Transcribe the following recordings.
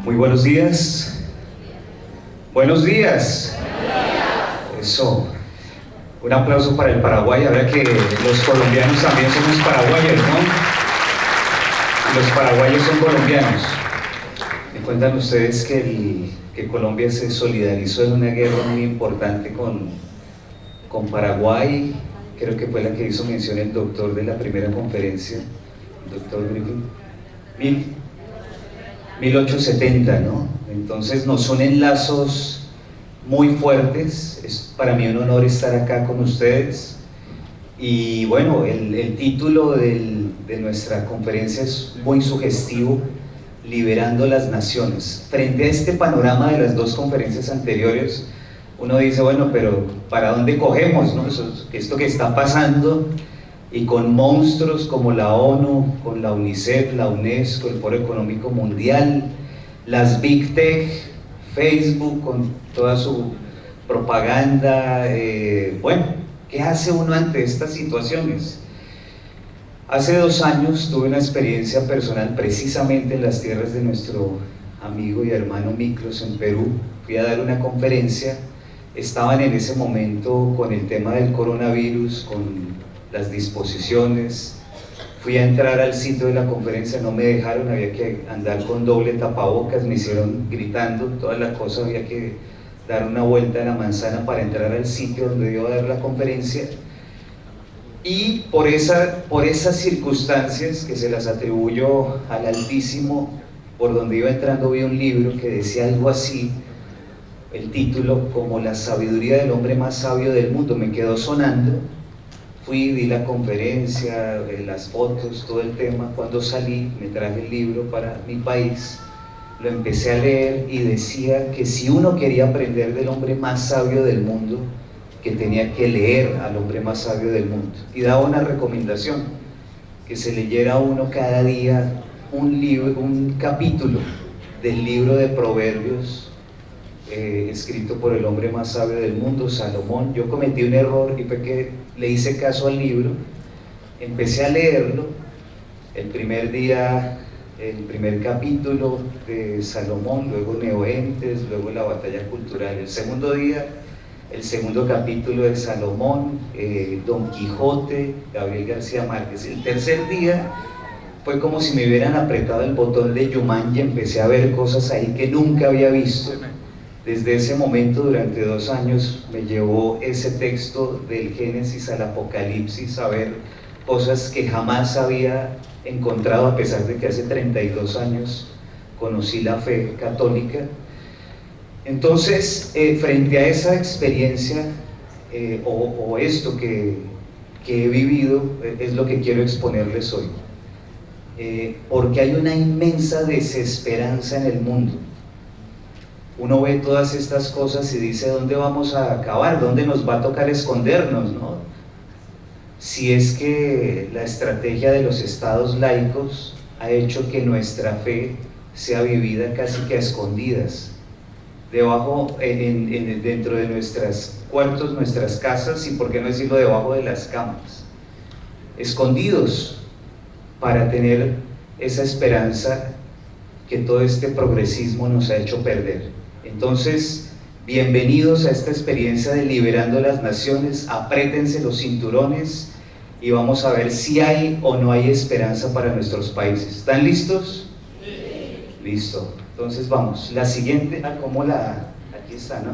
Muy buenos días. Buenos días. Eso. Un aplauso para el Paraguay. Ahora que los colombianos también somos paraguayos, ¿no? Los paraguayos son colombianos. Me cuentan ustedes que Colombia se solidarizó en una guerra muy importante con Paraguay. Creo que fue la que hizo mención el doctor de la primera conferencia, el doctor Griffin. 1870, ¿no? Entonces nos unen lazos muy fuertes. Es para mí un honor estar acá con ustedes. Y bueno, el título de nuestra conferencia es muy sugestivo: Liberando las Naciones. Frente a este panorama de las dos conferencias anteriores, uno dice, bueno, pero ¿para dónde cogemos, no? Esto que está pasando, y con monstruos como la ONU, con la UNICEF, la UNESCO, el Foro Económico Mundial, las Big Tech, Facebook con toda su propaganda. Bueno, ¿qué hace uno ante estas situaciones? Hace 2 años tuve una experiencia personal precisamente en las tierras de nuestro amigo y hermano Miklos en Perú. Fui a dar una conferencia. Estaban en ese momento con el tema del coronavirus, con las disposiciones. Fui a entrar al sitio de la conferencia, no me dejaron, había que andar con doble tapabocas, me hicieron gritando todas las cosas, había que dar una vuelta a la manzana para entrar al sitio donde iba a dar la conferencia. Y por esas circunstancias que se las atribuyo al Altísimo, por donde iba entrando vi un libro que decía algo así, el título como La sabiduría del hombre más sabio del mundo. Me quedó sonando. Fui, di la conferencia, las fotos, todo el tema. Cuando salí, me traje el libro para mi país, lo empecé a leer y decía que si uno quería aprender del hombre más sabio del mundo, que tenía que leer al hombre más sabio del mundo. Y daba una recomendación, que se leyera uno cada día un libro, un capítulo del libro de Proverbios, escrito por el hombre más sabio del mundo, Salomón. Yo cometí un error y fue que le hice caso al libro, empecé a leerlo. El primer día, el primer capítulo de Salomón, luego Neoentes, luego la batalla cultural. El segundo día, el segundo capítulo de Salomón, Don Quijote, Gabriel García Márquez. El tercer día fue como si me hubieran apretado el botón de Jumanji. Empecé a ver cosas ahí que nunca había visto. Desde ese momento, durante 2 años, me llevó ese texto del Génesis al Apocalipsis a ver cosas que jamás había encontrado, a pesar de que hace 32 años conocí la fe católica. Entonces, frente a esa experiencia, o esto que he vivido, es lo que quiero exponerles hoy. Porque hay una inmensa desesperanza en el mundo. Uno ve todas estas cosas y dice, ¿dónde vamos a acabar? ¿Dónde nos va a tocar escondernos, no? Si es que la estrategia de los estados laicos ha hecho que nuestra fe sea vivida casi que a escondidas, debajo, dentro de nuestros cuartos, nuestras casas, y por qué no decirlo, debajo de las camas, escondidos, para tener esa esperanza que todo este progresismo nos ha hecho perder. Entonces, bienvenidos a esta experiencia de Liberando las Naciones. Apriétense los cinturones y vamos a ver si hay o no hay esperanza para nuestros países. ¿Están listos? Sí. Listo. Entonces vamos. La siguiente, aquí está, ¿no?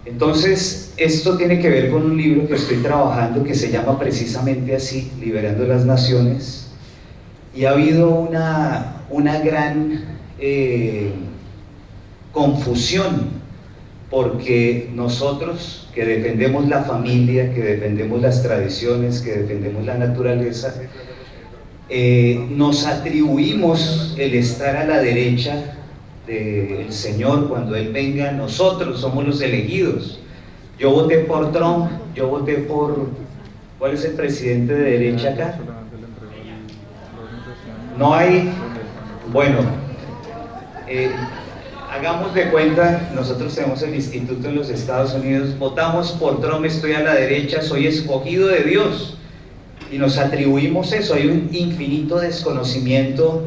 Entonces, esto tiene que ver con un libro que estoy trabajando que se llama precisamente así, Liberando las Naciones. Y ha habido una gran confusión, porque nosotros que defendemos la familia, que defendemos las tradiciones, que defendemos la naturaleza, nos atribuimos el estar a la derecha del Señor cuando Él venga. Nosotros somos los elegidos. Yo voté por Trump, yo voté por... ¿Cuál es el presidente de derecha acá? No hay... Bueno, hagamos de cuenta, nosotros tenemos el instituto en los Estados Unidos, votamos por Trump, estoy a la derecha, soy escogido de Dios, y nos atribuimos eso. Hay un infinito desconocimiento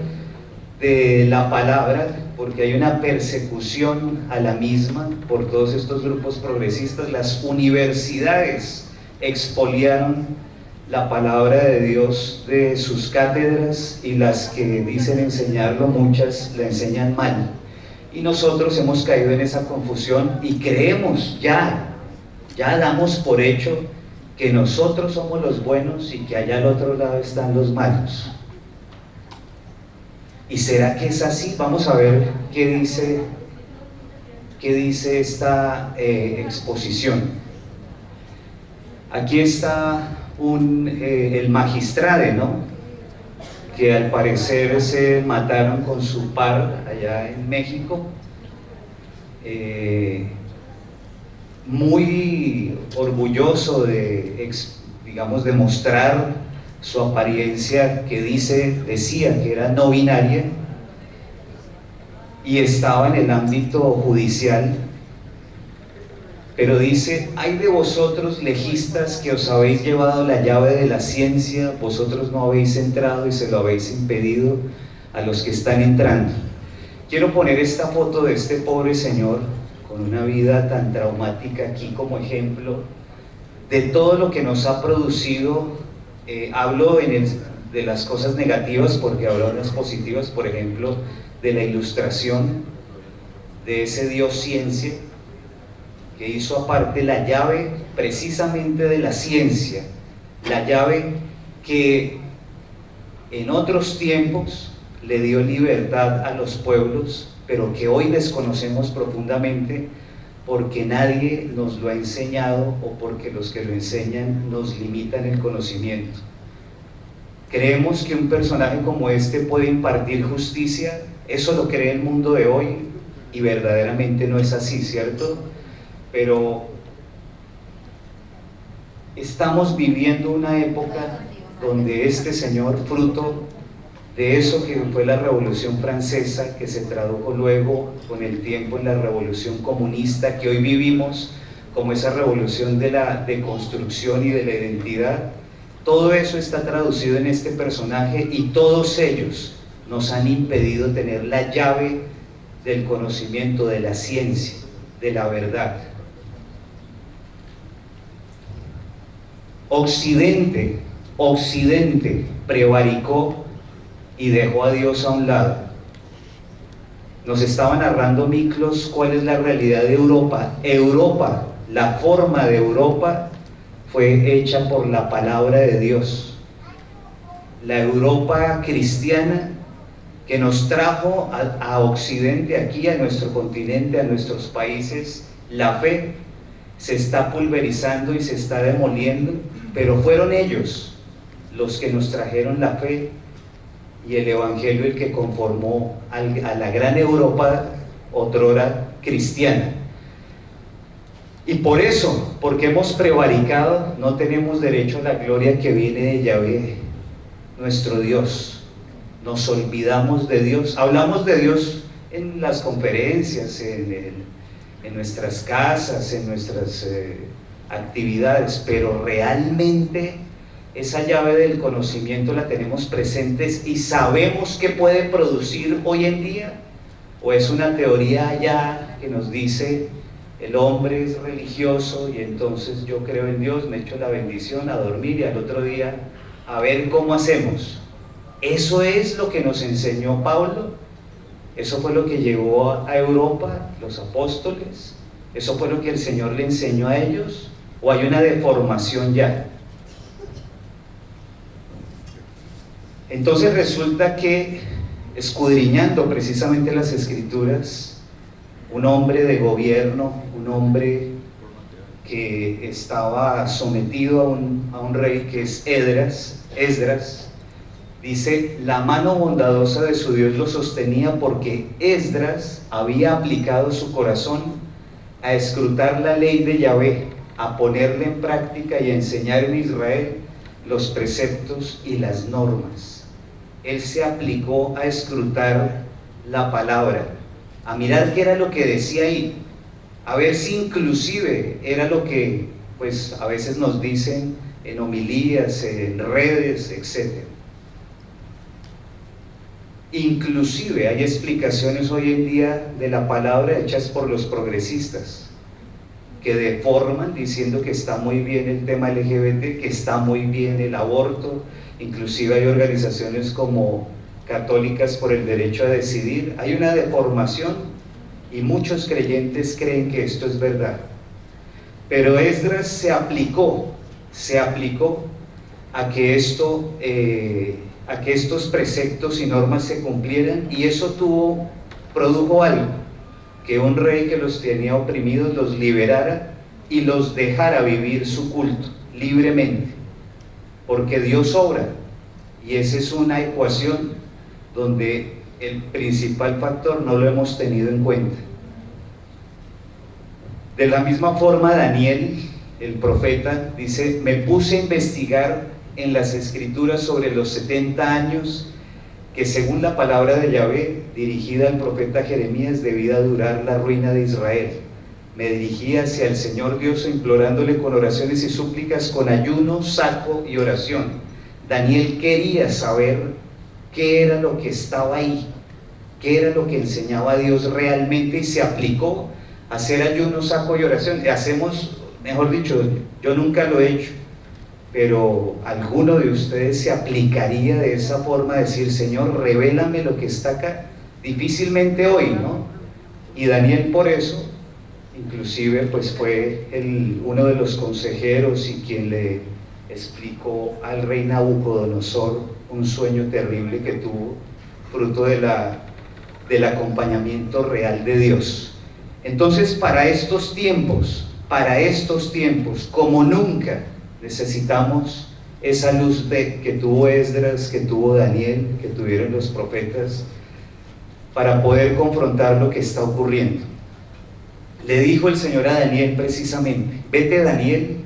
de la palabra, porque hay una persecución a la misma por todos estos grupos progresistas. Las universidades expoliaron la palabra de Dios de sus cátedras, y las que dicen enseñarlo, muchas la enseñan mal. Y nosotros hemos caído en esa confusión y creemos, ya damos por hecho que nosotros somos los buenos y que allá al otro lado están los malos. ¿Y será que es así? Vamos a ver qué dice esta exposición. Aquí está el magistrade, ¿no?, que al parecer se mataron con su par allá en México, muy orgulloso digamos, de mostrar su apariencia, que decía que era no binaria, y estaba en el ámbito judicial. Pero dice: ay de vosotros legistas, que os habéis llevado la llave de la ciencia, vosotros no habéis entrado y se lo habéis impedido a los que están entrando. Quiero poner esta foto de este pobre señor con una vida tan traumática aquí como ejemplo de todo lo que nos ha producido. Hablo de las cosas negativas, porque hablo de las positivas, por ejemplo, de la ilustración de ese Dios ciencia, que hizo aparte la llave precisamente de la ciencia, la llave que en otros tiempos le dio libertad a los pueblos, pero que hoy desconocemos profundamente porque nadie nos lo ha enseñado, o porque los que lo enseñan nos limitan el conocimiento. Creemos que un personaje como este puede impartir justicia, eso lo cree el mundo de hoy, y verdaderamente no es así, ¿cierto? Pero estamos viviendo una época donde este señor, fruto de eso que fue la Revolución Francesa, que se tradujo luego con el tiempo en la Revolución Comunista, que hoy vivimos como esa revolución de la deconstrucción y de la identidad, todo eso está traducido en este personaje, y todos ellos nos han impedido tener la llave del conocimiento, de la ciencia, de la verdad. Occidente prevaricó y dejó a Dios a un lado. Nos estaba narrando Miklos cuál es la realidad de Europa. La forma de Europa fue hecha por la palabra de Dios. La Europa cristiana que nos trajo a Occidente, aquí a nuestro continente, a nuestros países, la fe se está pulverizando y se está demoliendo, pero fueron ellos los que nos trajeron la fe y el Evangelio el que conformó a la gran Europa otrora cristiana. Y por eso, porque hemos prevaricado, no tenemos derecho a la gloria que viene de Yahvé, nuestro Dios. Nos olvidamos de Dios. Hablamos de Dios en las conferencias, en nuestras casas, en nuestras actividades, pero realmente esa llave del conocimiento la tenemos presentes y sabemos qué puede producir hoy en día. ¿O es una teoría allá que nos dice el hombre es religioso y entonces yo creo en Dios, me echo la bendición, a dormir y al otro día a ver cómo hacemos? Eso es lo que nos enseñó Pablo, eso fue lo que llevó a Europa los apóstoles, eso fue lo que el Señor le enseñó a ellos, o hay una deformación ya. Entonces resulta que, escudriñando precisamente las Escrituras, un hombre de gobierno, un hombre que estaba sometido a un rey que es Esdras, dice: la mano bondadosa de su Dios lo sostenía, porque Esdras había aplicado su corazón a escrutar la ley de Yahvé, a ponerla en práctica y a enseñar en Israel los preceptos y las normas. Él se aplicó a escrutar la palabra, a mirar qué era lo que decía ahí, a ver si inclusive era lo que pues a veces nos dicen en homilías, en redes, etc. Inclusive hay explicaciones hoy en día de la palabra hechas por los progresistas, que deforman diciendo que está muy bien el tema LGBT, que está muy bien el aborto. Inclusive hay organizaciones como Católicas por el Derecho a Decidir. Hay una deformación y muchos creyentes creen que esto es verdad. Pero Esdras se aplicó a que estos preceptos y normas se cumplieran, y eso produjo algo: que un rey que los tenía oprimidos los liberara y los dejara vivir su culto libremente, porque Dios obra, y esa es una ecuación donde el principal factor no lo hemos tenido en cuenta. De la misma forma, Daniel, el profeta, dice: me puse a investigar en las escrituras sobre los 70 años que, según la palabra de Yahvé dirigida al profeta Jeremías, debía durar la ruina de Israel. Me dirigí hacia el Señor Dios implorándole con oraciones y súplicas, con ayuno, saco y oración. Daniel quería saber qué era lo que estaba ahí, qué era lo que enseñaba Dios realmente, y se aplicó a hacer ayuno, saco y oración. Mejor dicho, yo nunca lo he hecho, pero alguno de ustedes se aplicaría de esa forma, decir: Señor, revélame lo que está acá. Difícilmente hoy, ¿no? Y Daniel, por eso, inclusive, pues fue uno de los consejeros y quien le explicó al rey Nabucodonosor un sueño terrible que tuvo, fruto del acompañamiento real de Dios. Entonces, para estos tiempos, como nunca, necesitamos esa luz que tuvo Esdras, que tuvo Daniel, que tuvieron los profetas, para poder confrontar lo que está ocurriendo. Le dijo el Señor a Daniel precisamente: vete, Daniel,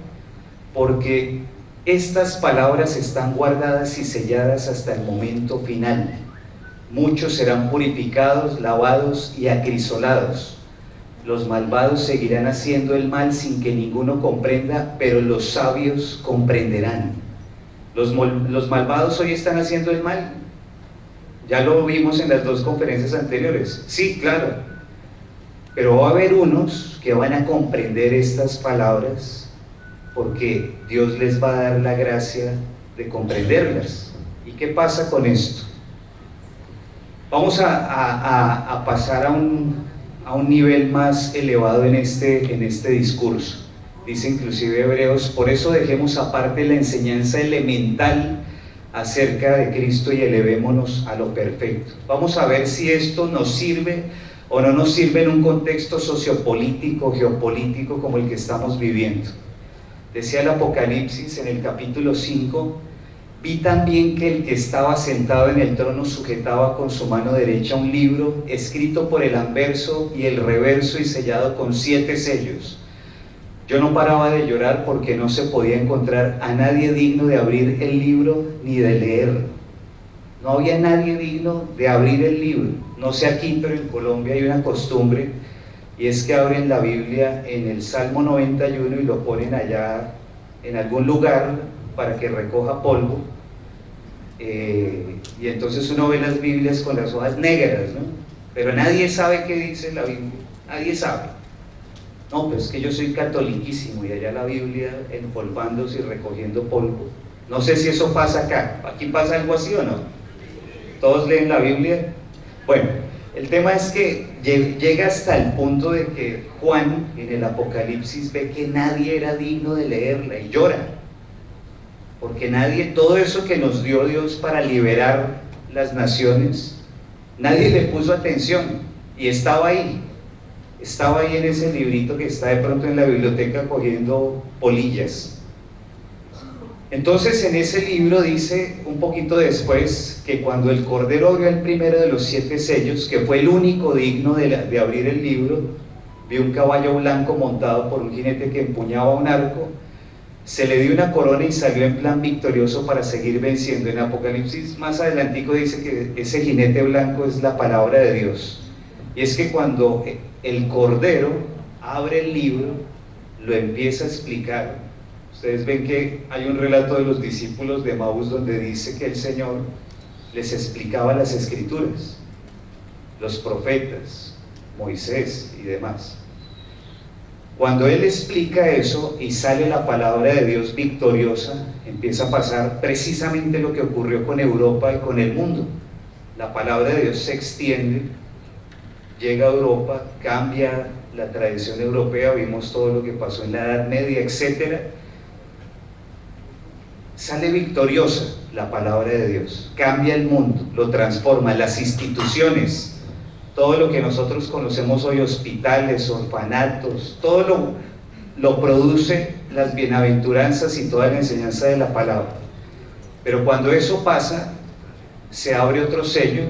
porque estas palabras están guardadas y selladas hasta el momento final. Muchos serán purificados, lavados y acrisolados. Los malvados seguirán haciendo el mal sin que ninguno comprenda, pero los sabios comprenderán. Los malvados hoy están haciendo el mal. Ya lo vimos en las dos conferencias anteriores. Sí, claro. Pero va a haber unos que van a comprender estas palabras, porque Dios les va a dar la gracia de comprenderlas. ¿Y qué pasa con esto? Vamos a pasar a un nivel más elevado en este discurso. Dice inclusive Hebreos: por eso dejemos aparte la enseñanza elemental acerca de Cristo y elevémonos a lo perfecto. Vamos a ver si esto nos sirve o no nos sirve en un contexto sociopolítico, geopolítico como el que estamos viviendo. Decía el Apocalipsis en el capítulo 5: vi también que el que estaba sentado en el trono sujetaba con su mano derecha un libro escrito por el anverso y el reverso y sellado con 7 sellos. Yo no paraba de llorar porque no se podía encontrar a nadie digno de abrir el libro ni de leerlo. No había nadie digno de abrir el libro. No sé aquí, pero en Colombia hay una costumbre, y es que abren la Biblia en el Salmo 91 y lo ponen allá en algún lugar para que recoja polvo, y entonces uno ve las Biblias con las hojas negras, ¿no? Pero nadie sabe qué dice la Biblia, nadie sabe. No, pues es que yo soy catoliquísimo, y allá la Biblia empolvándose y recogiendo polvo. No sé si eso pasa acá. ¿Aquí pasa algo así o no? ¿Todos leen la Biblia? Bueno, el tema es que llega hasta el punto de que Juan en el Apocalipsis ve que nadie era digno de leerla y llora, porque todo eso que nos dio Dios para liberar las naciones, nadie le puso atención, y estaba ahí en ese librito que está de pronto en la biblioteca cogiendo polillas. Entonces, en ese libro dice un poquito después que cuando el Cordero abrió el primero de los 7 sellos, que fue el único digno de abrir el libro, vio un caballo blanco montado por un jinete que empuñaba un arco, se le dio una corona y salió en plan victorioso para seguir venciendo. En Apocalipsis más adelantico dice que ese jinete blanco es la palabra de Dios. Y es que cuando el Cordero abre el libro, lo empieza a explicar. Ustedes ven que hay un relato de los discípulos de Emaús donde dice que el Señor les explicaba las escrituras, los profetas, Moisés y demás. Cuando él explica eso y sale la palabra de Dios victoriosa, empieza a pasar precisamente lo que ocurrió con Europa y con el mundo. La palabra de Dios se extiende, llega a Europa, cambia la tradición europea, vimos todo lo que pasó en la Edad Media, etc. Sale victoriosa la palabra de Dios, cambia el mundo, lo transforma, las instituciones, todo lo que nosotros conocemos hoy, hospitales, orfanatos, todo lo produce las bienaventuranzas y toda la enseñanza de la palabra. Pero cuando eso pasa, se abre otro sello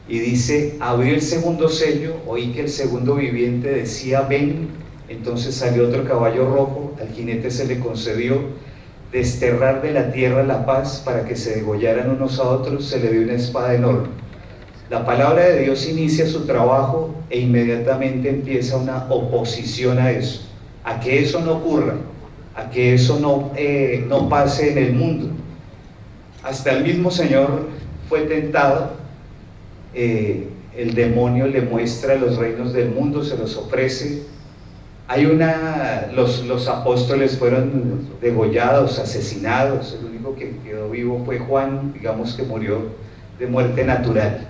y dice, abrió el segundo sello, oí que el segundo viviente decía, ven. Entonces salió otro caballo rojo, al jinete se le concedió desterrar de la tierra la paz, para que se degollaran unos a otros, se le dio una espada enorme. La palabra de Dios inicia su trabajo e inmediatamente empieza una oposición a eso, a que eso no ocurra, a que eso no pase en el mundo. Hasta el mismo Señor fue tentado, el demonio le muestra los reinos del mundo, se los ofrece. Los apóstoles fueron degollados, asesinados, el único que quedó vivo fue Juan, digamos que murió de muerte natural.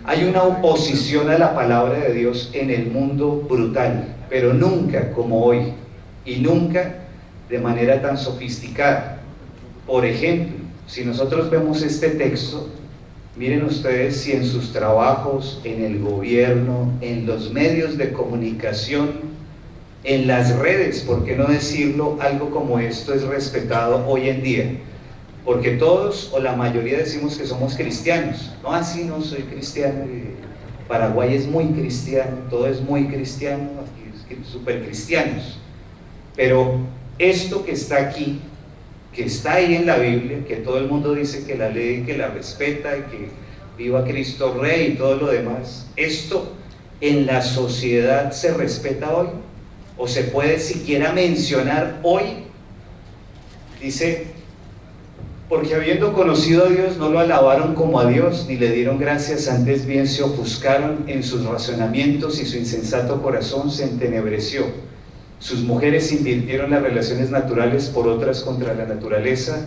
Hay una oposición a la palabra de Dios en el mundo brutal, pero nunca como hoy, y nunca de manera tan sofisticada. Por ejemplo, si nosotros vemos este texto, miren ustedes si en sus trabajos, en el gobierno, en los medios de comunicación, en las redes, ¿por qué no decirlo? Algo como esto es respetado hoy en día. Porque todos o la mayoría decimos que somos cristianos. No, así no soy cristiano. Paraguay es muy cristiano, todo es muy cristiano, aquí es súper cristianos. Pero esto que está aquí, que está ahí en la Biblia, que todo el mundo dice que la lee, que la respeta y que viva Cristo Rey y todo lo demás, ¿esto en la sociedad se respeta hoy? ¿O se puede siquiera mencionar hoy? Dice, porque habiendo conocido a Dios no lo alabaron como a Dios, ni le dieron gracias, antes bien se ofuscaron en sus razonamientos y su insensato corazón se entenebreció. Sus mujeres invirtieron las relaciones naturales por otras contra la naturaleza.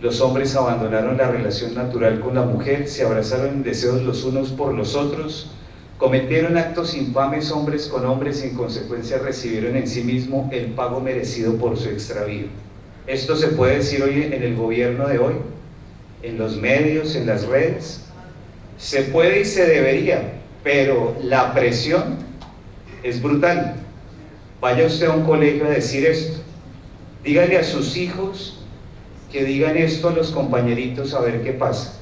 Los hombres abandonaron la relación natural con la mujer, se abrazaron en deseos los unos por los otros, cometieron actos infames hombres con hombres y en consecuencia recibieron en sí mismo el pago merecido por su extravío. Esto se puede decir hoy en el gobierno de hoy, en los medios, en las redes. Se puede y se debería, pero la presión es brutal. Vaya usted a un colegio a decir esto. Dígale a sus hijos que digan esto a los compañeritos a ver qué pasa.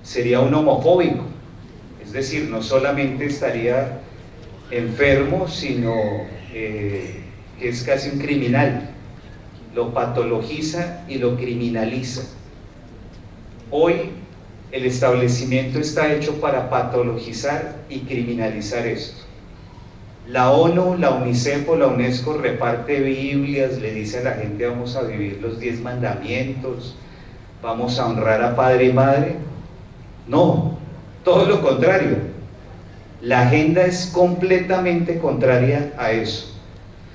Sería un homofóbico. Es decir, no solamente estaría enfermo, sino que es casi un criminal. Lo patologiza y lo criminaliza. Hoy el establecimiento está hecho para patologizar y criminalizar esto. La ONU, la UNICEF o la UNESCO reparte Biblias, le dice a la gente vamos a vivir los 10 mandamientos, vamos a honrar a padre y madre. No, todo lo contrario. La agenda es completamente contraria a eso.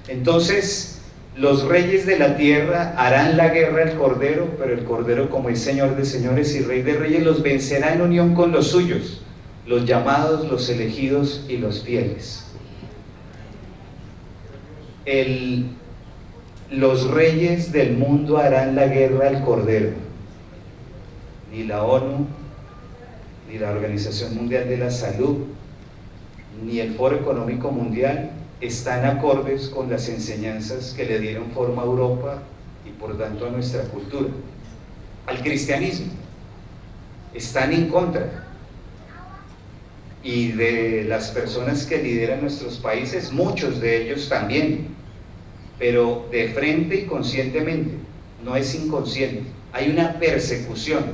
Entonces, los reyes de la tierra harán la guerra al Cordero, pero el Cordero, como es Señor de señores y Rey de reyes, los vencerá en unión con los suyos, los llamados, los elegidos y los fieles. Los reyes del mundo harán la guerra al Cordero. Ni la ONU, ni la Organización Mundial de la Salud, ni el Foro Económico Mundial están acordes con las enseñanzas que le dieron forma a Europa y por tanto a nuestra cultura, al cristianismo. Están en contra. Y de las personas que lideran nuestros países, muchos de ellos también, pero de frente y conscientemente, no es inconsciente. Hay una persecución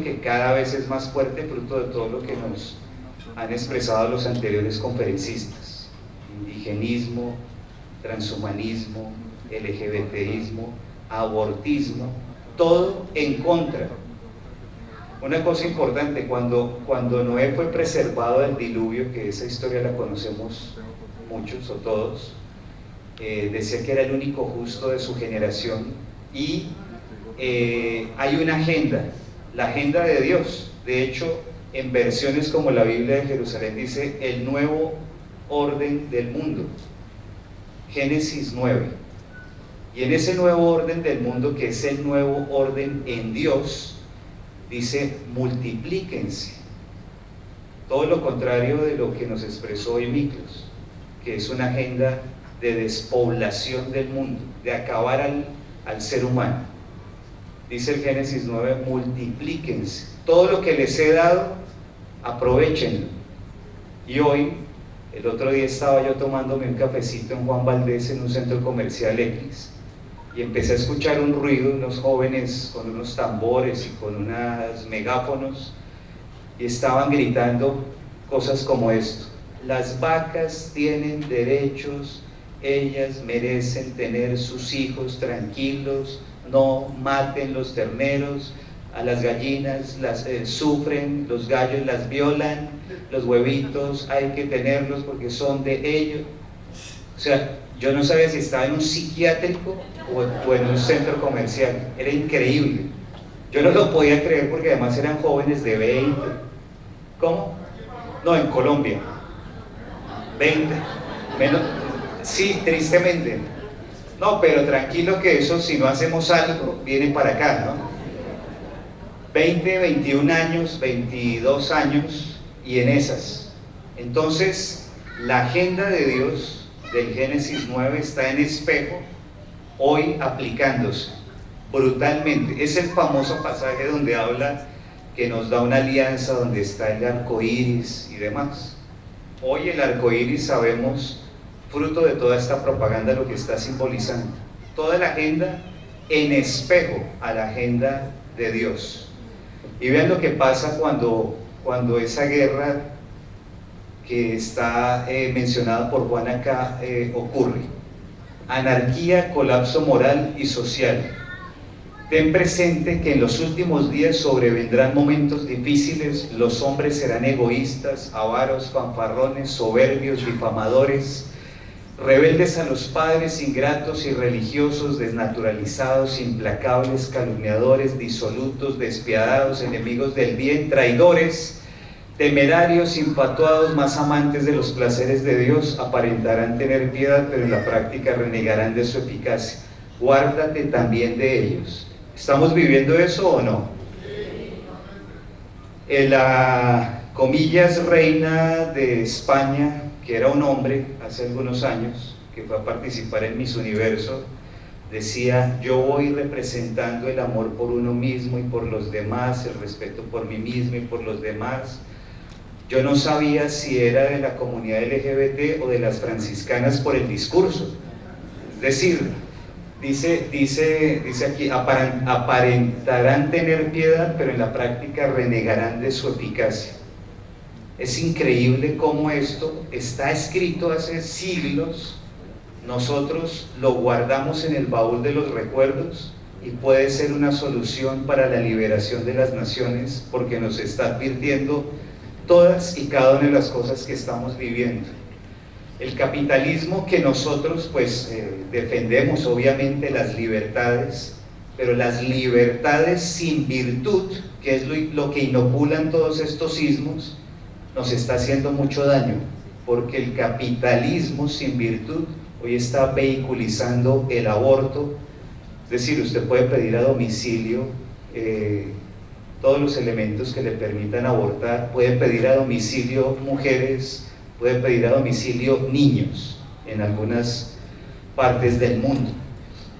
que cada vez es más fuerte, fruto de todo lo que nos han expresado los anteriores conferencistas: indigenismo, transhumanismo, LGBTismo, abortismo, todo en contra Una cosa importante, cuando Noé fue preservado del diluvio, que esa historia la conocemos muchos o todos, decía que era el único justo de su generación, y hay una agenda, la agenda de Dios. De hecho, en versiones como la Biblia de Jerusalén dice el nuevo orden del mundo, Génesis 9. Y en ese nuevo orden del mundo, que es el nuevo orden en Dios, dice multiplíquense. Todo lo contrario de lo que nos expresó hoy Miklos, que es una agenda de despoblación del mundo, de acabar al ser humano. Dice el Génesis 9, multiplíquense. Todo lo que les he dado, aprovechenlo. Y hoy, el otro día estaba yo tomándome un cafecito en Juan Valdés, en un centro comercial X, y empecé a escuchar un ruido, unos jóvenes con unos tambores y con unos megáfonos, y estaban gritando cosas como esto: las vacas tienen derechos, ellas merecen tener sus hijos tranquilos, no maten los terneros, a las gallinas las sufren, los gallos las violan, los huevitos hay que tenerlos porque son de ellos. O sea, yo no sabía si estaba en un psiquiátrico o en un centro comercial. Era increíble. Yo no lo podía creer porque además eran jóvenes de 20. ¿Cómo? No, en Colombia. 20. Menos. Sí, tristemente. No, pero tranquilo que eso, si no hacemos algo, viene para acá, ¿no? 20, 21 años, 22 años y en esas. Entonces, la agenda de Dios del Génesis 9 está en espejo, hoy aplicándose brutalmente. Es el famoso pasaje donde habla que nos da una alianza, donde está el arco iris y demás. Hoy el arco iris, sabemos, fruto de toda esta propaganda, lo que está simbolizando. Toda la agenda en espejo a la agenda de Dios. Y vean lo que pasa cuando esa guerra que está mencionada por Juan acá ocurre. Anarquía, colapso moral y social. Ten presente que en los últimos días sobrevendrán momentos difíciles. Los hombres serán egoístas, avaros, fanfarrones, soberbios, difamadores, rebeldes a los padres, ingratos, irreligiosos, desnaturalizados, implacables, calumniadores, disolutos, despiadados, enemigos del bien, traidores, temerarios, infatuados, más amantes de los placeres de Dios. Aparentarán tener piedad, pero en la práctica renegarán de su eficacia. Guárdate también de ellos. ¿Estamos viviendo eso o no? La, comillas, reina de España, que era un hombre hace algunos años, que fue a participar en Miss Universo, decía: yo voy representando el amor por uno mismo y por los demás, el respeto por mí mismo y por los demás. Yo no sabía si era de la comunidad LGBT o de las franciscanas por el discurso. Es decir, dice aquí, aparentarán tener piedad, pero en la práctica renegarán de su eficacia. Es increíble cómo esto está escrito hace siglos, nosotros lo guardamos en el baúl de los recuerdos y puede ser una solución para la liberación de las naciones, porque nos está advirtiendo todas y cada una de las cosas que estamos viviendo. El capitalismo que nosotros defendemos, obviamente las libertades, pero las libertades sin virtud, que es lo que inoculan todos estos ismos, nos está haciendo mucho daño, porque el capitalismo sin virtud hoy está vehiculizando el aborto. Es decir, usted puede pedir a domicilio todos los elementos que le permitan abortar, puede pedir a domicilio mujeres, puede pedir a domicilio niños en algunas partes del mundo.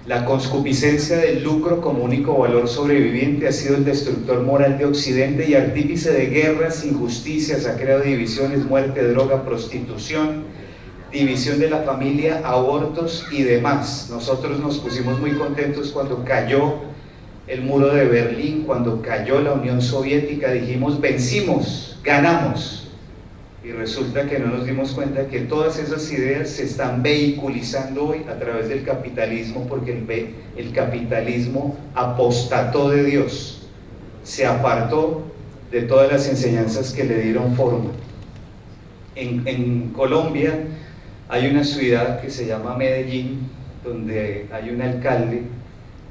La concupiscencia del lucro como único valor sobreviviente ha sido el destructor moral de Occidente y artífice de guerras, injusticias, ha creado divisiones, muerte, droga, prostitución, división de la familia, abortos y demás. Nosotros nos pusimos muy contentos cuando cayó el muro de Berlín, cuando cayó la Unión Soviética, dijimos: vencimos, ganamos. Y resulta que no nos dimos cuenta que todas esas ideas se están vehiculizando hoy a través del capitalismo, porque el capitalismo apostató de Dios, se apartó de todas las enseñanzas que le dieron forma. En Colombia hay una ciudad que se llama Medellín, donde hay un alcalde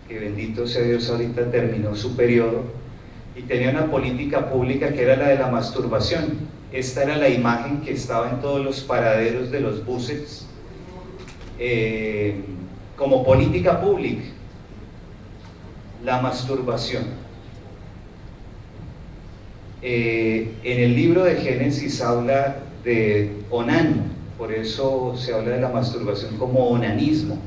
que, bendito sea Dios, ahorita terminó su periodo, y tenía una política pública que era la de la masturbación. Esta era la imagen que estaba en todos los paraderos de los buses, como política pública, la masturbación. En el libro de Génesis habla de onán, por eso se habla de la masturbación como onanismo,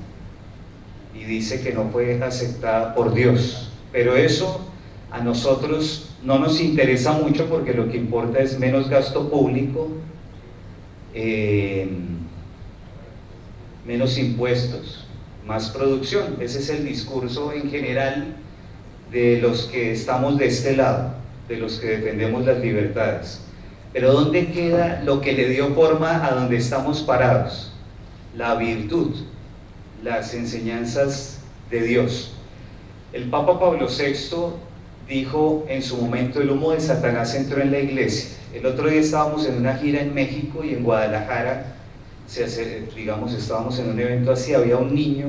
y dice que no fue aceptada por Dios. Pero eso a nosotros no nos interesa mucho, porque lo que importa es menos gasto público, menos impuestos, más producción. Ese es el discurso en general de los que estamos de este lado, de los que defendemos las libertades. Pero ¿dónde queda lo que le dio forma a donde estamos parados? La virtud, las enseñanzas de Dios. El Papa Pablo VI dijo en su momento: el humo de Satanás entró en la iglesia. El otro día estábamos en una gira en México, y en Guadalajara, estábamos en un evento así, había un niño,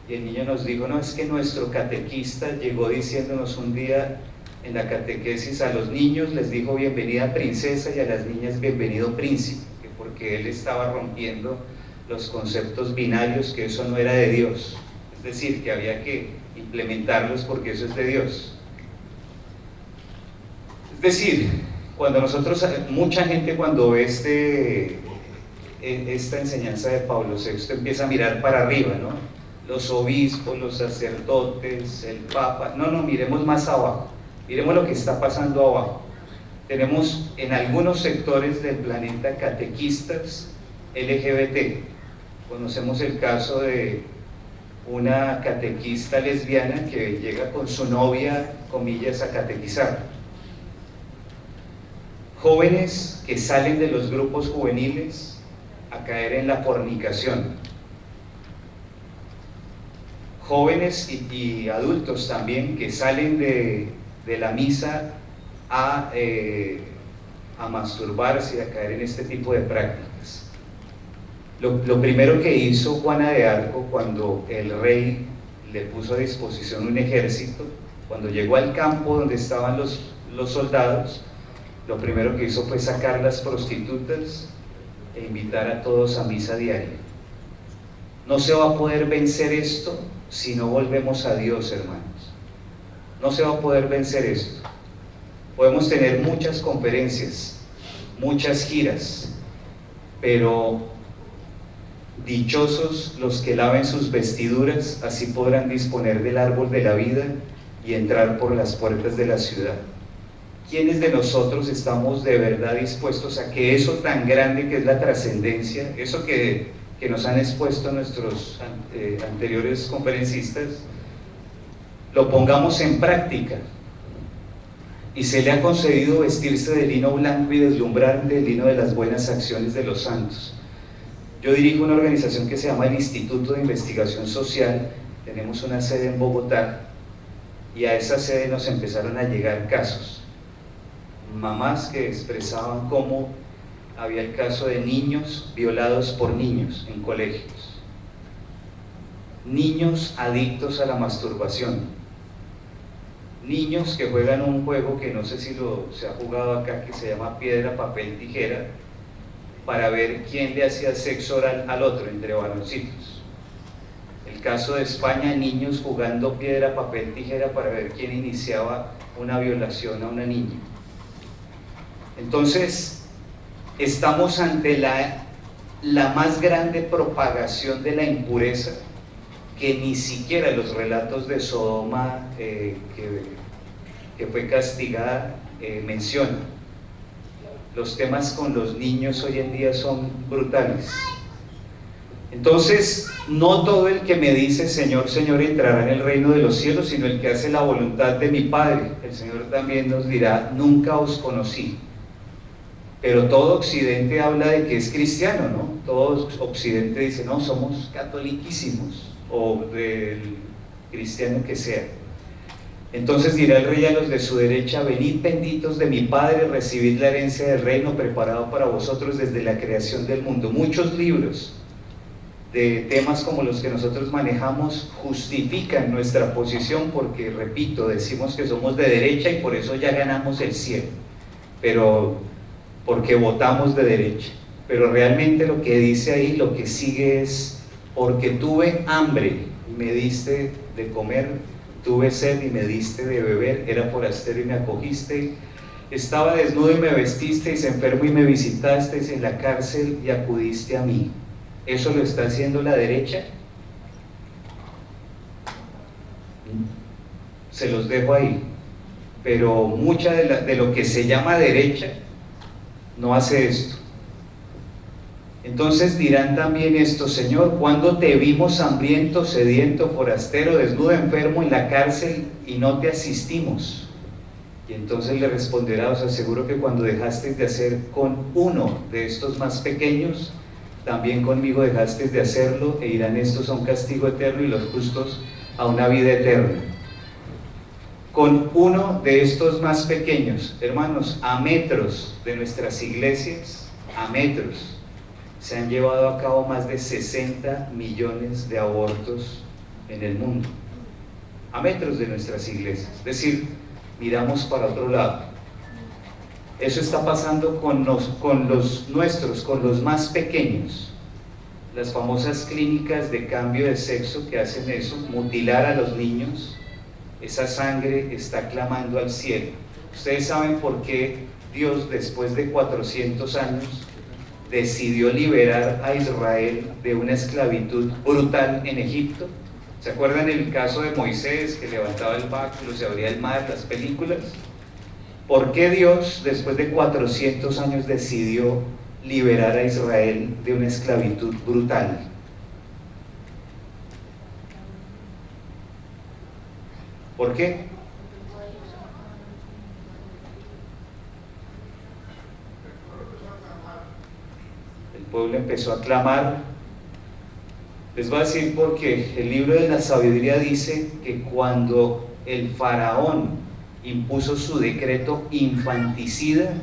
y el niño nos dijo: no, es que nuestro catequista llegó diciéndonos un día en la catequesis, a los niños les dijo bienvenida princesa y a las niñas bienvenido príncipe, que porque él estaba rompiendo los conceptos binarios, que eso no era de Dios, es decir, que había que implementarlos porque eso es de Dios. Es decir, cuando nosotros, mucha gente cuando ve esta enseñanza de Pablo VI empieza a mirar para arriba, ¿no? Los obispos, los sacerdotes, el Papa. No, miremos más abajo, miremos lo que está pasando abajo. Tenemos en algunos sectores del planeta catequistas LGBT. Conocemos el caso de una catequista lesbiana que llega con su novia, comillas, a catequizar. Jóvenes que salen de los grupos juveniles a caer en la fornicación. Jóvenes y adultos también que salen de la misa a masturbarse y a caer en este tipo de prácticas. Lo primero que hizo Juana de Arco cuando el rey le puso a disposición un ejército, cuando llegó al campo donde estaban los soldados, lo primero que hizo fue sacar las prostitutas e invitar a todos a misa diaria. No se va a poder vencer esto si no volvemos a Dios, hermanos. No se va a poder vencer esto. Podemos tener muchas conferencias, muchas giras, pero dichosos los que laven sus vestiduras, así podrán disponer del árbol de la vida y entrar por las puertas de la ciudad. ¿Quiénes de nosotros estamos de verdad dispuestos a que eso tan grande que es la trascendencia, eso que nos han expuesto nuestros anteriores conferencistas, lo pongamos en práctica? Y se le ha concedido vestirse de lino blanco y deslumbrante, el lino de las buenas acciones de los santos. Yo dirijo una organización que se llama el Instituto de Investigación Social. Tenemos una sede en Bogotá, y a esa sede nos empezaron a llegar casos. Mamás que expresaban cómo había el caso de niños violados por niños en colegios, niños adictos a la masturbación, niños que juegan un juego que no sé si se ha jugado acá, que se llama piedra, papel, tijera, para ver quién le hacía sexo oral al otro entre varoncitos. El caso de España, niños jugando piedra, papel, tijera para ver quién iniciaba una violación a una niña. Entonces, estamos ante la más grande propagación de la impureza, que ni siquiera los relatos de Sodoma, que fue castigada, mencionan. Los temas con los niños hoy en día son brutales. Entonces, no todo el que me dice Señor, Señor entrará en el reino de los cielos, sino el que hace la voluntad de mi Padre. El Señor también nos dirá: nunca os conocí. Pero todo Occidente habla de que es cristiano, ¿no? Todo Occidente dice: no, somos catoliquísimos, o del cristiano que sea. Entonces dirá el rey a los de su derecha: venid benditos de mi Padre, recibid la herencia del reino preparado para vosotros desde la creación del mundo. Muchos libros de temas como los que nosotros manejamos justifican nuestra posición porque, repito, decimos que somos de derecha y por eso ya ganamos el cielo, pero porque votamos de derecha. Pero realmente lo que dice ahí, lo que sigue es: porque tuve hambre y me diste de comer, tuve sed y me diste de beber, era forastero y me acogiste, estaba desnudo y me vestisteis, enfermo y me visitasteis, en la cárcel y acudiste a mí. ¿Eso lo está haciendo la derecha? Se los dejo ahí. Pero mucha de lo que se llama derecha no hace esto. Entonces dirán también esto: Señor, ¿cuándo te vimos hambriento, sediento, forastero, desnudo, enfermo, en la cárcel y no te asistimos? Y entonces le responderá: os aseguro que cuando dejasteis de hacer con uno de estos más pequeños, también conmigo dejasteis de hacerlo, e irán estos a un castigo eterno y los justos a una vida eterna. Con uno de estos más pequeños, hermanos, a metros de nuestras iglesias, a metros, se han llevado a cabo más de 60 millones de abortos en el mundo, a metros de nuestras iglesias. Es decir, miramos para otro lado. Eso está pasando con los nuestros, con los más pequeños. Las famosas clínicas de cambio de sexo que hacen eso, mutilar a los niños. Esa sangre está clamando al cielo. Ustedes saben por qué Dios, después de 400 años, decidió liberar a Israel de una esclavitud brutal en Egipto. ¿Se acuerdan el caso de Moisés, que levantaba el báculo, se abría el mar, las películas? ¿Por qué Dios, después de 400 años, decidió liberar a Israel de una esclavitud brutal? ¿Por qué? El pueblo empezó a clamar. Les voy a decir porque el libro de la sabiduría dice que cuando el faraón impuso su decreto infanticida,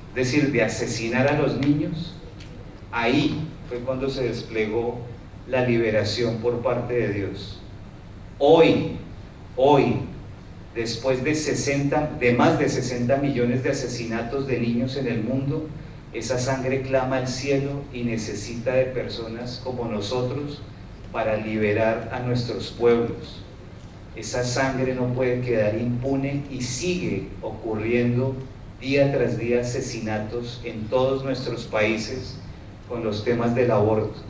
es decir, de asesinar a los niños, ahí fue cuando se desplegó la liberación por parte de Dios. Hoy, después de más de 60 millones de asesinatos de niños en el mundo, esa sangre clama al cielo y necesita de personas como nosotros para liberar a nuestros pueblos. Esa sangre no puede quedar impune y sigue ocurriendo día tras día asesinatos en todos nuestros países con los temas del aborto.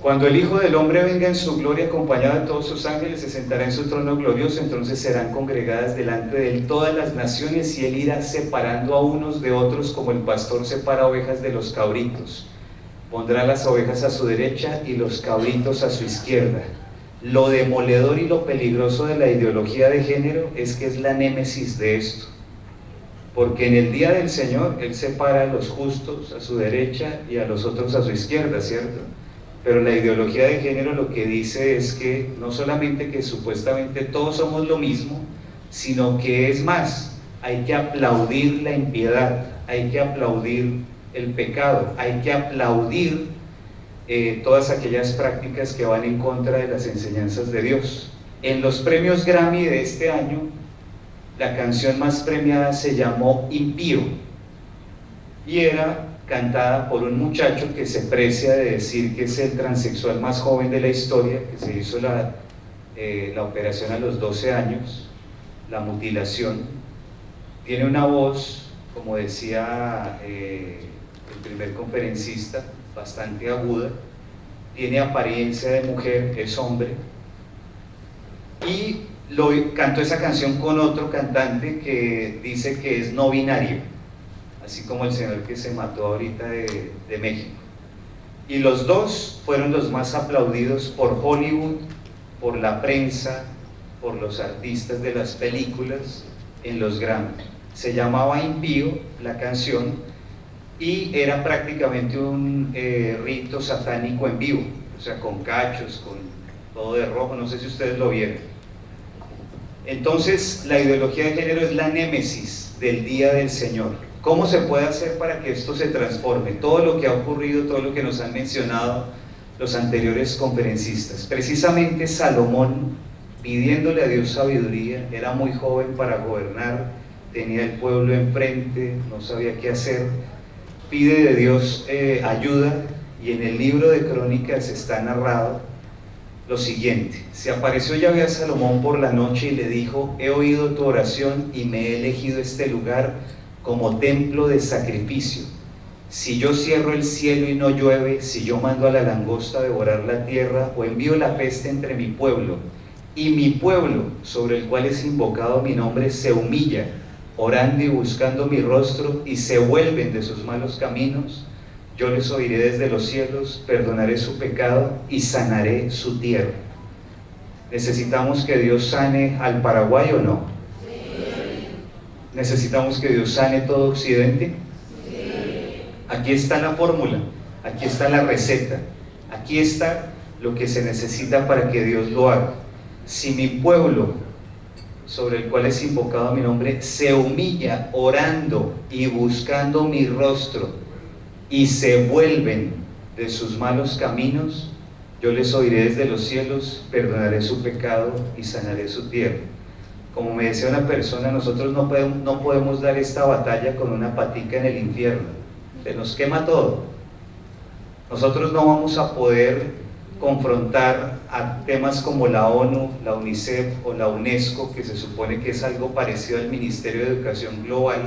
Cuando el Hijo del Hombre venga en su gloria acompañado de todos sus ángeles, se sentará en su trono glorioso, entonces serán congregadas delante de él todas las naciones, y él irá separando a unos de otros como el pastor separa ovejas de los cabritos. Pondrá las ovejas a su derecha y los cabritos a su izquierda. Lo demoledor y lo peligroso de la ideología de género es que es la némesis de esto, porque en el día del Señor Él separa a los justos a su derecha y a los otros a su izquierda, ¿cierto? Pero la ideología de género lo que dice es que no solamente que supuestamente todos somos lo mismo, sino que es más, hay que aplaudir la impiedad, hay que aplaudir el pecado, hay que aplaudir todas aquellas prácticas que van en contra de las enseñanzas de Dios. En los premios Grammy de este año, la canción más premiada se llamó Impío, y era cantada por un muchacho que se precia de decir que es el transexual más joven de la historia, que se hizo la operación a los 12 años, la mutilación. Tiene una voz, como decía el primer conferencista, bastante aguda, tiene apariencia de mujer, es hombre, y cantó esa canción con otro cantante que dice que es no binario, así como el señor que se mató ahorita de México. Y los dos fueron los más aplaudidos por Hollywood, por la prensa, por los artistas de las películas en los Grammy. Se llamaba Impío la canción, y era prácticamente un rito satánico en vivo, o sea, con cachos, con todo de rojo. No sé si ustedes lo vieron. Entonces, la ideología de género es la némesis del día del Señor. ¿Cómo se puede hacer para que esto se transforme? Todo lo que ha ocurrido, todo lo que nos han mencionado los anteriores conferencistas. Precisamente Salomón, pidiéndole a Dios sabiduría, era muy joven para gobernar, tenía el pueblo enfrente, no sabía qué hacer, pide de Dios ayuda, y en el libro de Crónicas está narrado lo siguiente: se apareció Yahvé a Salomón por la noche y le dijo: he oído tu oración y me he elegido este lugar como templo de sacrificio. Si yo cierro el cielo y no llueve, si yo mando a la langosta a devorar la tierra, o envío la peste entre mi pueblo, y mi pueblo, sobre el cual es invocado mi nombre, se humilla, orando y buscando mi rostro, y se vuelven de sus malos caminos, yo les oiré desde los cielos, perdonaré su pecado y sanaré su tierra. ¿Necesitamos que Dios sane al Paraguay o no? Sí. ¿Necesitamos que Dios sane todo Occidente? Sí. Aquí está la fórmula, aquí está la receta, aquí está lo que se necesita para que Dios lo haga. Si mi pueblo, sobre el cual es invocado mi nombre, se humilla orando y buscando mi rostro, y se vuelven de sus malos caminos, yo les oiré desde los cielos, perdonaré su pecado y sanaré su tierra. Como me decía una persona, nosotros no podemos dar esta batalla con una patica en el infierno, se nos quema todo. Nosotros no vamos a poder confrontar a temas como la ONU, la UNICEF o la UNESCO, que se supone que es algo parecido al Ministerio de Educación Global,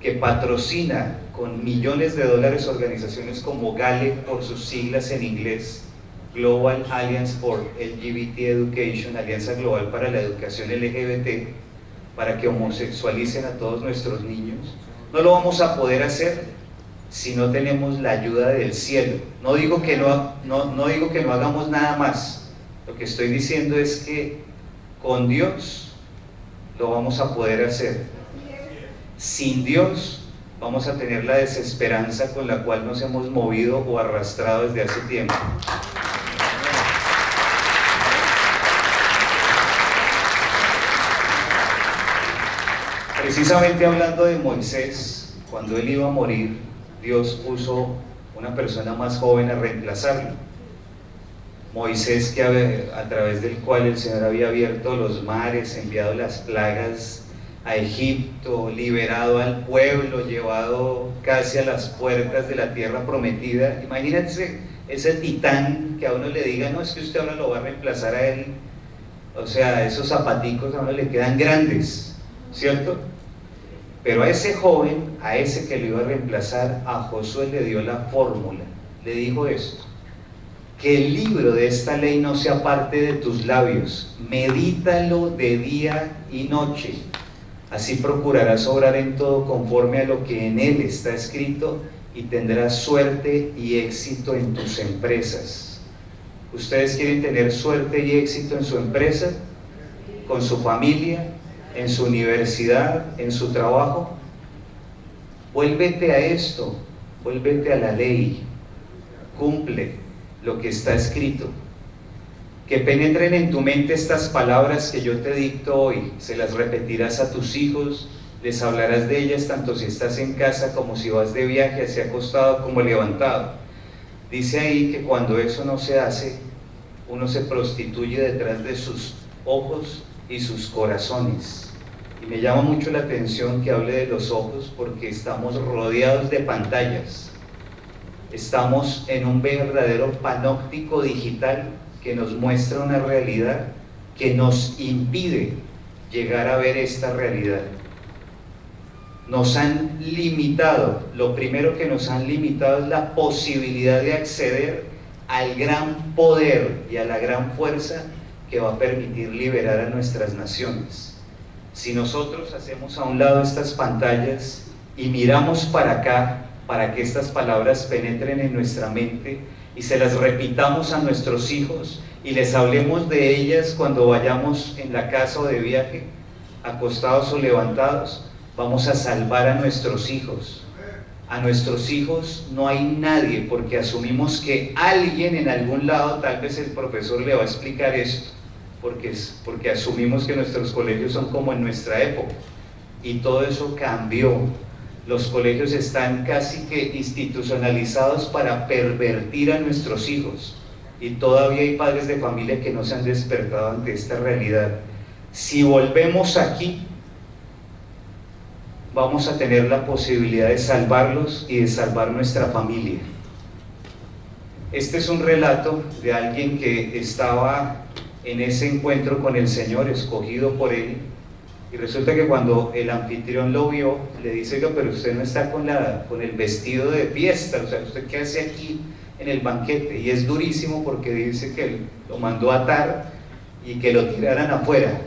que patrocina con millones de dólares organizaciones como GALE, por sus siglas en inglés, Global Alliance for LGBT Education, Alianza Global para la Educación LGBT, para que homosexualicen a todos nuestros niños. No lo vamos a poder hacer si no tenemos la ayuda del cielo. No digo que no hagamos nada más, lo que estoy diciendo es que con Dios lo vamos a poder hacer. Sin Dios vamos a tener la desesperanza con la cual nos hemos movido o arrastrado desde hace tiempo. Precisamente hablando de Moisés, cuando él iba a morir, Dios puso una persona más joven a reemplazarlo. Moisés, que a través del cual el Señor había abierto los mares, enviado las plagas a Egipto, liberado al pueblo, llevado casi a las puertas de la tierra prometida. Imagínense ese titán que a uno le diga: no, es que usted ahora lo va a reemplazar a él. O sea, esos zapaticos a uno le quedan grandes, ¿cierto? Pero a ese joven, a ese que lo iba a reemplazar, a Josué le dio la fórmula. Le dijo esto: que el libro de esta ley no se aparte de tus labios, medítalo de día y noche. Así procurarás obrar en todo conforme a lo que en él está escrito, y tendrás suerte y éxito en tus empresas. ¿Ustedes quieren tener suerte y éxito en su empresa? ¿Con su familia? ¿En su universidad? ¿En su trabajo? Vuélvete a esto, vuélvete a la ley, cumple lo que está escrito. Que penetren en tu mente estas palabras que yo te dicto hoy, se las repetirás a tus hijos, les hablarás de ellas tanto si estás en casa como si vas de viaje, así acostado como levantado. Dice ahí que cuando eso no se hace, uno se prostituye detrás de sus ojos y sus corazones. Y me llama mucho la atención que hable de los ojos, porque estamos rodeados de pantallas. Estamos en un verdadero panóptico digital que nos muestra una realidad que nos impide llegar a ver esta realidad. Nos han limitado, lo primero que nos han limitado es la posibilidad de acceder al gran poder y a la gran fuerza que va a permitir liberar a nuestras naciones. Si nosotros hacemos a un lado estas pantallas y miramos para acá, para que estas palabras penetren en nuestra mente y se las repitamos a nuestros hijos y les hablemos de ellas cuando vayamos en la casa o de viaje, acostados o levantados, vamos a salvar a nuestros hijos. A nuestros hijos no hay nadie, porque asumimos que alguien en algún lado, tal vez el profesor le va a explicar esto, porque asumimos que nuestros colegios son como en nuestra época, y todo eso cambió. Los colegios están casi que institucionalizados para pervertir a nuestros hijos, y todavía hay padres de familia que no se han despertado ante esta realidad. Si volvemos aquí, vamos a tener la posibilidad de salvarlos y de salvar nuestra familia. Este es un relato de alguien que estaba en ese encuentro con el Señor, escogido por Él, y resulta que cuando el anfitrión lo vio, le dice: oiga, pero usted no está con el vestido de fiesta, o sea, ¿usted qué hace aquí en el banquete? Y es durísimo porque dice que lo mandó a atar y que lo tiraran afuera.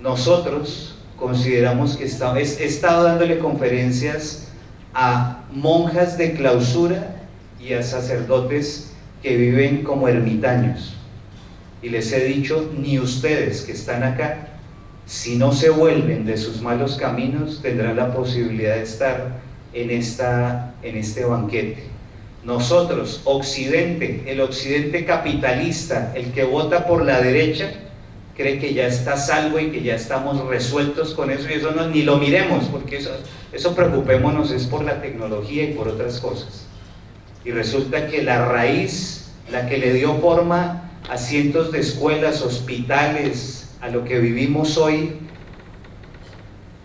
Nosotros consideramos que he estado dándole conferencias a monjas de clausura y a sacerdotes que viven como ermitaños, y les he dicho: ni ustedes que están acá, si no se vuelven de sus malos caminos, tendrán la posibilidad de estar en este banquete. Nosotros, Occidente, el Occidente capitalista, el que vota por la derecha, cree que ya está salvo y que ya estamos resueltos con eso, y eso no, ni lo miremos, porque eso preocupémonos es por la tecnología y por otras cosas. Y resulta que la raíz, la que le dio forma a cientos de escuelas, hospitales, a lo que vivimos hoy,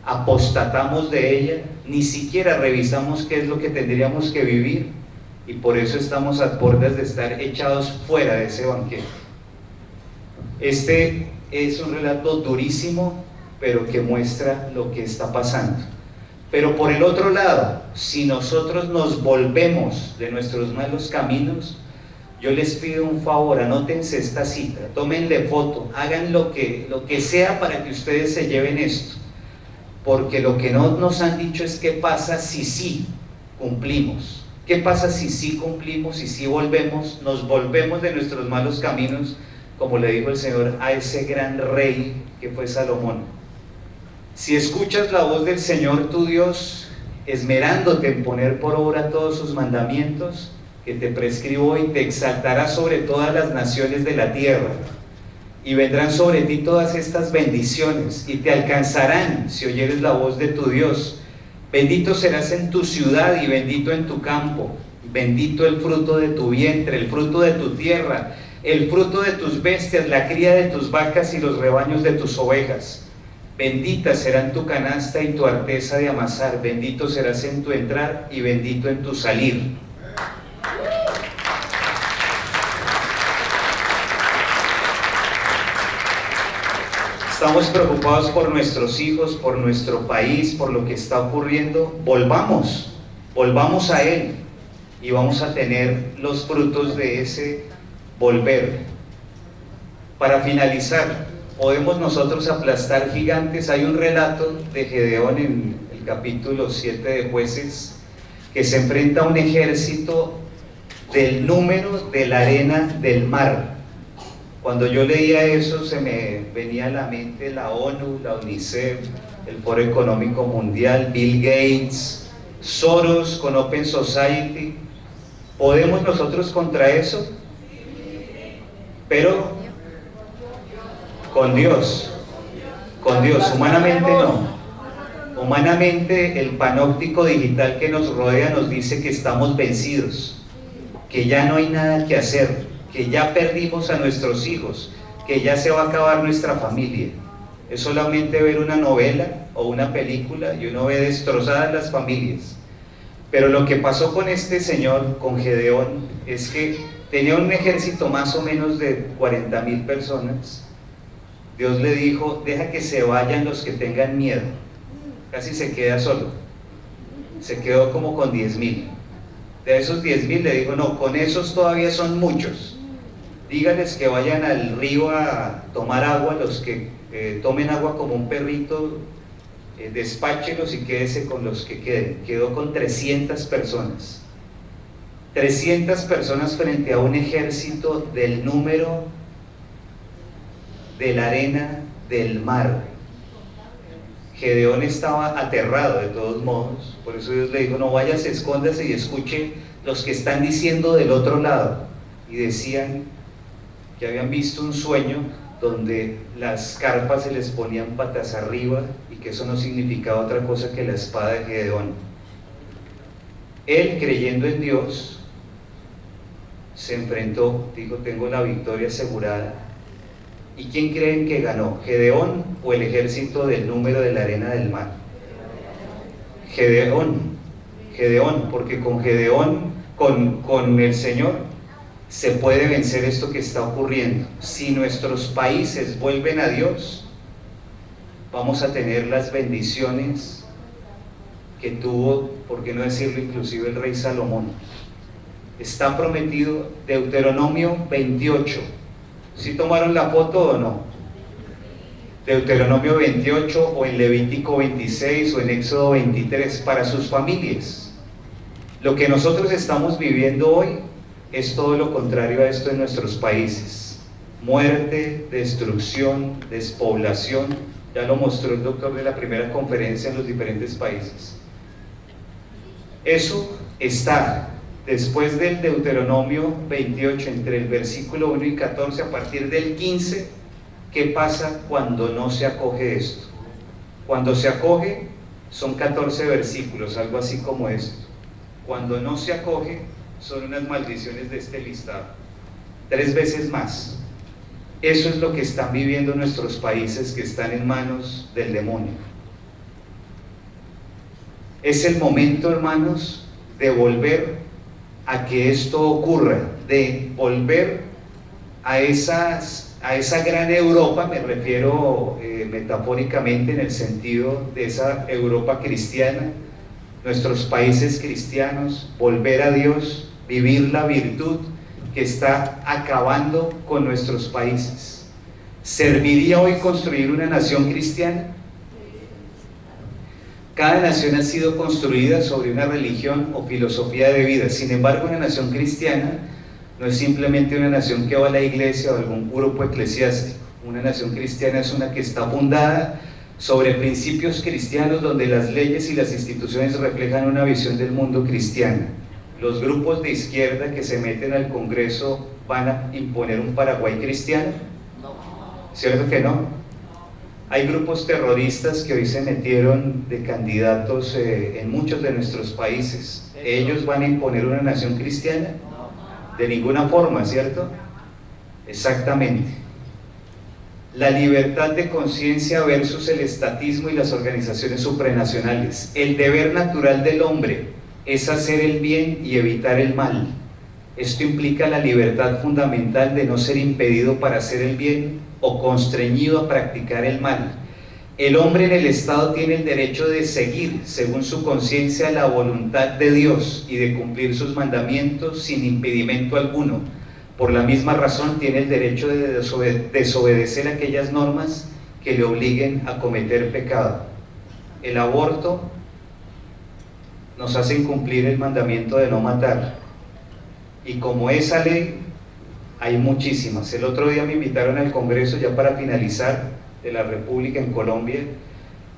apostatamos de ella, ni siquiera revisamos qué es lo que tendríamos que vivir, y por eso estamos a puertas de estar echados fuera de ese banquete. Este es un relato durísimo, pero que muestra lo que está pasando. Pero por el otro lado, si nosotros nos volvemos de nuestros malos caminos, yo les pido un favor: anótense esta cita, tómenle foto, hagan lo que sea para que ustedes se lleven esto, porque lo que no nos han dicho es qué pasa si sí cumplimos, qué pasa si sí cumplimos, y si volvemos, nos volvemos de nuestros malos caminos, como le dijo el Señor a ese gran rey que fue Salomón. Si escuchas la voz del Señor tu Dios, esmerándote en poner por obra todos sus mandamientos que te prescribo hoy, te exaltará sobre todas las naciones de la tierra, y vendrán sobre ti todas estas bendiciones, y te alcanzarán si oyeres la voz de tu Dios. Bendito serás en tu ciudad y bendito en tu campo, bendito el fruto de tu vientre, el fruto de tu tierra, el fruto de tus bestias, la cría de tus vacas y los rebaños de tus ovejas. Bendita serán tu canasta y tu arteza de amasar, bendito serás en tu entrar y bendito en tu salir. Estamos preocupados por nuestros hijos, por nuestro país, por lo que está ocurriendo. Volvamos a Él, y vamos a tener los frutos de ese volver. Para finalizar, ¿podemos nosotros aplastar gigantes? Hay un relato de Gedeón en el capítulo 7 de Jueces, que se enfrenta a un ejército del número de la arena del mar. Cuando yo leía eso, se me venía a la mente la ONU, la UNICEF, el Foro Económico Mundial, Bill Gates, Soros con Open Society. ¿Podemos nosotros contra eso? Pero con Dios, humanamente no. Humanamente el panóptico digital que nos rodea nos dice que estamos vencidos, que ya no hay nada que hacer, que ya perdimos a nuestros hijos, que ya se va a acabar nuestra familia. Es solamente ver una novela o una película y uno ve destrozadas las familias. Pero lo que pasó con este señor, con Gedeón, es que tenía un ejército más o menos de 40,000 personas. Dios le dijo: deja que se vayan los que tengan miedo. Casi se queda solo, se quedó como con 10,000. De esos 10,000 le dijo: no, con esos todavía son muchos, díganles que vayan al río a tomar agua, los que tomen agua como un perrito, despáchelos y quédese con los que queden. Quedó con 300 personas. 300 personas frente a un ejército del número de la arena del mar. Gedeón estaba aterrado de todos modos, por eso Dios le dijo: no vayas, escóndase y escuche los que están diciendo del otro lado. Y decían que habían visto un sueño donde las carpas se les ponían patas arriba y que eso no significaba otra cosa que la espada de Gedeón. Él, creyendo en Dios, se enfrentó, dijo: tengo la victoria asegurada. ¿Y quién creen que ganó? ¿Gedeón o el ejército del número de la arena del mar? Gedeón, porque con Gedeón, con el Señor, se puede vencer esto que está ocurriendo. Si nuestros países vuelven a Dios, vamos a tener las bendiciones que tuvo, por qué no decirlo, inclusive el rey Salomón. Está prometido, Deuteronomio 28. ¿Sí tomaron la foto o no? Deuteronomio 28 o en Levítico 26 o en Éxodo 23 para sus familias. Lo que nosotros estamos viviendo hoy es todo lo contrario a esto en nuestros países: muerte, destrucción, despoblación. Ya lo mostró el doctor de la primera conferencia en los diferentes países. Eso está después del Deuteronomio 28, entre el versículo 1 y 14, a partir del 15. ¿Qué pasa cuando no se acoge esto? Cuando se acoge, son 14 versículos, algo así como esto. Cuando no se acoge, son unas maldiciones de este listado, 3 veces más. Eso es lo que están viviendo nuestros países que están en manos del demonio. Es el momento, hermanos, de volver a que esto ocurra, de volver a esa gran Europa. Me refiero metafóricamente, en el sentido de esa Europa cristiana, nuestros países cristianos, volver a Dios, vivir la virtud que está acabando con nuestros países. ¿Serviría hoy construir una nación cristiana? Cada nación ha sido construida sobre una religión o filosofía de vida. Sin embargo, una nación cristiana no es simplemente una nación que va a la iglesia o algún grupo eclesiástico. Una nación cristiana es una que está fundada sobre principios cristianos, donde las leyes y las instituciones reflejan una visión del mundo cristiana. Los grupos de izquierda que se meten al Congreso van a imponer un Paraguay cristiano, ¿cierto que no? Hay grupos terroristas que hoy se metieron de candidatos en muchos de nuestros países. ¿Ellos van a imponer una nación cristiana? De ninguna forma, ¿cierto? Exactamente. La libertad de conciencia versus el estatismo y las organizaciones supranacionales. El deber natural del hombre es hacer el bien y evitar el mal. Esto implica la libertad fundamental de no ser impedido para hacer el bien o constreñido a practicar el mal. El hombre en el Estado tiene el derecho de seguir, según su conciencia, la voluntad de Dios y de cumplir sus mandamientos sin impedimento alguno. Por la misma razón tiene el derecho de desobedecer aquellas normas que le obliguen a cometer pecado. El aborto nos hace incumplir el mandamiento de no matar, y como esa ley hay muchísimas. El otro día me invitaron al Congreso, ya para finalizar, de la República en Colombia,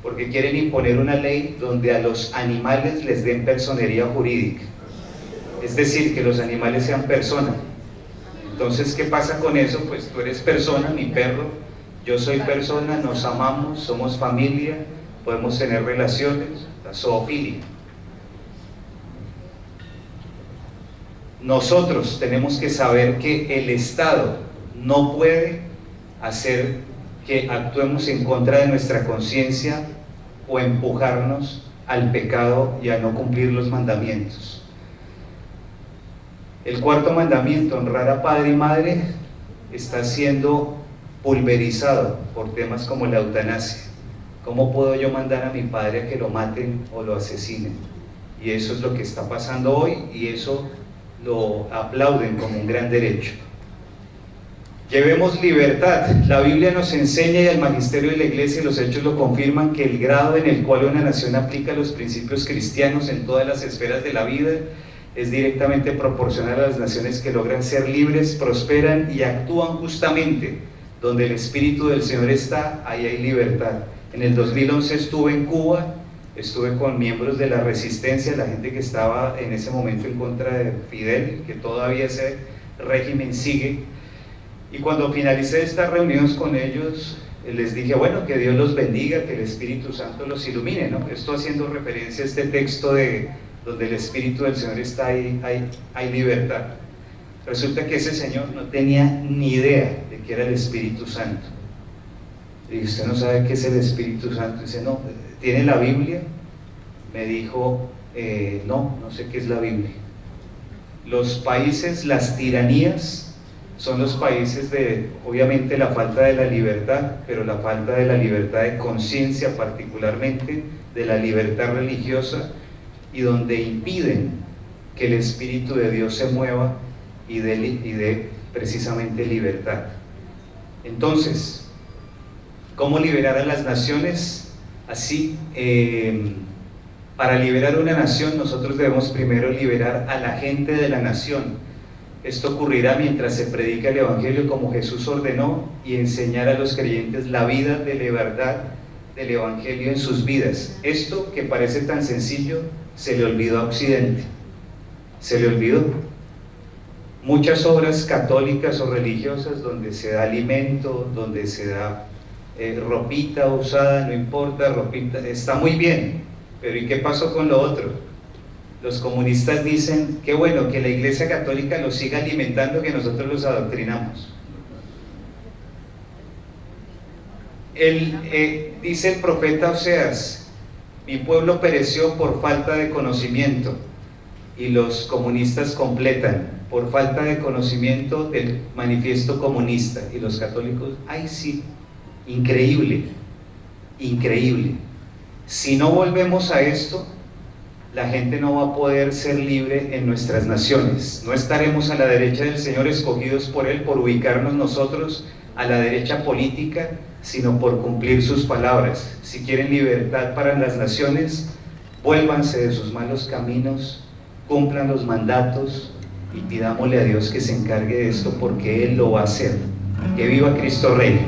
porque quieren imponer una ley donde a los animales les den personería jurídica, es decir, que los animales sean personas. Entonces, ¿qué pasa con eso? Pues tú eres persona, mi perro, yo soy persona, nos amamos, somos familia, podemos tener relaciones, la zoofilia. Nosotros tenemos que saber que el Estado no puede hacer que actuemos en contra de nuestra conciencia o empujarnos al pecado y a no cumplir los mandamientos. El cuarto mandamiento, honrar a padre y madre, está siendo pulverizado por temas como la eutanasia. ¿Cómo puedo yo mandar a mi padre a que lo maten o lo asesinen? Y eso es lo que está pasando hoy, y eso lo aplauden como un gran derecho. Llevemos libertad. La Biblia nos enseña, y el magisterio de la Iglesia y los hechos lo confirman, que el grado en el cual una nación aplica los principios cristianos en todas las esferas de la vida es directamente proporcional a las naciones que logran ser libres, prosperan y actúan justamente. Donde el Espíritu del Señor está, ahí hay libertad. En el 2011 estuve en Cuba, estuve con miembros de la resistencia, la gente que estaba en ese momento en contra de Fidel, que todavía ese régimen sigue, Y cuando finalicé estas reuniones con ellos, les dije, bueno, que Dios los bendiga, que el Espíritu Santo los ilumine, ¿no? Esto haciendo referencia a este texto de donde el Espíritu del Señor está, hay libertad. Resulta que ese señor no tenía ni idea de qué era el Espíritu Santo. Y usted no sabe qué es el Espíritu Santo. Dice, no, ¿tiene la Biblia? Me dijo, no sé qué es la Biblia. Los países, las tiranías, son los países de, obviamente, la falta de la libertad, pero la falta de la libertad de conciencia, particularmente de la libertad religiosa, y donde impiden que el Espíritu de Dios se mueva y dé precisamente libertad. Entonces, ¿cómo liberar a las naciones? Así, para liberar una nación, nosotros debemos primero liberar a la gente de la nación. Esto ocurrirá mientras se predica el Evangelio como Jesús ordenó y enseñar a los creyentes la vida de la verdad del Evangelio en sus vidas. Esto que parece tan sencillo, se le olvidó a Occidente. Se le olvidó. Muchas obras católicas o religiosas donde se da alimento, donde se da ropita usada, no importa, ropita, está muy bien, pero ¿y qué pasó con lo otro? Los comunistas dicen, qué bueno que la Iglesia Católica los siga alimentando, que nosotros los adoctrinamos. Dice el profeta Oseas, mi pueblo pereció por falta de conocimiento, y los comunistas completan, por falta de conocimiento del manifiesto comunista, y los católicos, ay sí, increíble, increíble. Si no volvemos a esto, la gente no va a poder ser libre en nuestras naciones. No estaremos a la derecha del Señor, escogidos por Él, por ubicarnos nosotros a la derecha política, sino por cumplir sus palabras. Si quieren libertad para las naciones, vuélvanse de sus malos caminos, cumplan los mandatos y pidámosle a Dios que se encargue de esto, porque Él lo va a hacer. Que viva Cristo Rey.